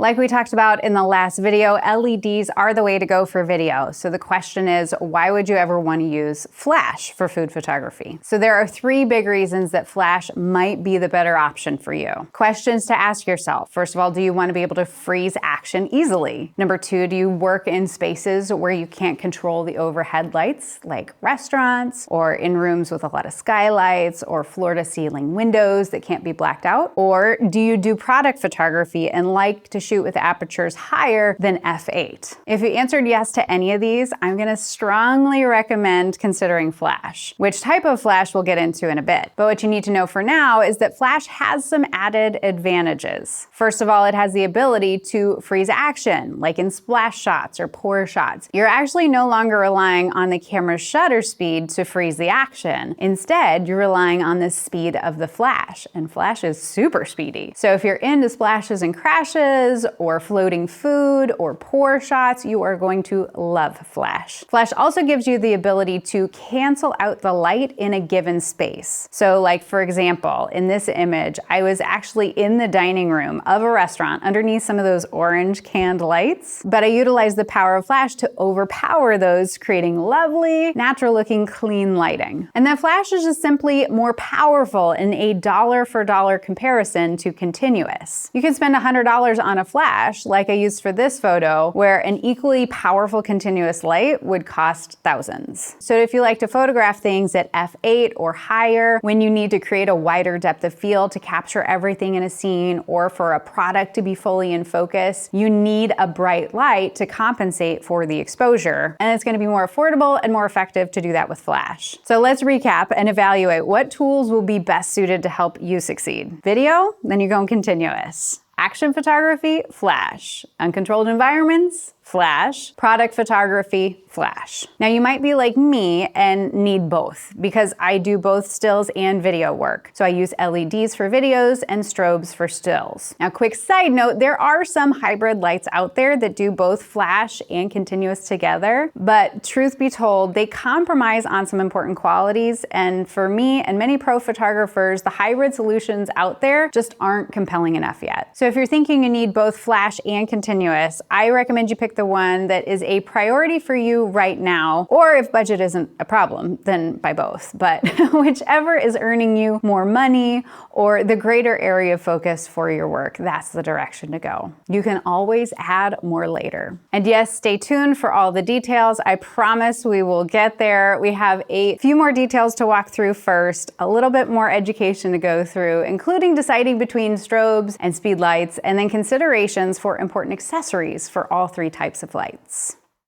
Like we talked about in the last video, LEDs are the way to go for video. So the question is, why would you ever want to use flash for food photography? So there are 3 big reasons that flash might be the better option for you. Questions to ask yourself. First of all, do you want to be able to freeze action easily? Number 2, do you work in spaces where you can't control the overhead lights, like restaurants, or in rooms with a lot of skylights, or floor-to-ceiling windows that can't be blacked out? Or do you do product photography and like to shoot with apertures higher than f8? If you answered yes to any of these, I'm going to strongly recommend considering flash. Which type of flash we'll get into in a bit. But what you need to know for now is that flash has some added advantages. First of all, it has the ability to freeze action, like in splash shots or pour shots. You're actually no longer relying on the camera's shutter speed to freeze the action. Instead, you're relying on the speed of the flash, and flash is super speedy. So if you're into splashes and crashes, or floating food, or pour shots, you are going to love flash. Flash also gives you the ability to cancel out the light in a given space. So like for example, in this image, I was actually in the dining room of a restaurant underneath some of those orange canned lights, but I utilized the power of flash to overpower those, creating lovely, natural looking, clean lighting. And then flash is just simply more powerful in a dollar for dollar comparison to continuous. You can spend $100 on a flash, like I used for this photo, where an equally powerful continuous light would cost thousands. So if you like to photograph things at f8 or higher, when you need to create a wider depth of field to capture everything in a scene, or for a product to be fully in focus, you need a bright light to compensate for the exposure. And it's going to be more affordable and more effective to do that with flash. So let's recap and evaluate what tools will be best suited to help you succeed. Video, then you're going continuous. Action photography, flash. Uncontrolled environments, flash. Product photography, flash. Now you might be like me and need both, because I do both stills and video work. So I use LEDs for videos and strobes for stills. Now quick side note, there are some hybrid lights out there that do both flash and continuous together, but truth be told, they compromise on some important qualities, and for me and many pro photographers, the hybrid solutions out there just aren't compelling enough yet. So if you're thinking you need both flash and continuous, I recommend you pick the one that is a priority for you right now, or if budget isn't a problem, then buy both. But whichever is earning you more money or the greater area of focus for your work, that's the direction to go. You can always add more later. And yes, stay tuned for all the details. I promise we will get there. We have a few more details to walk through first, a little bit more education to go through, including deciding between strobes and speed lights, and then considerations for important accessories for all 3 types of lights.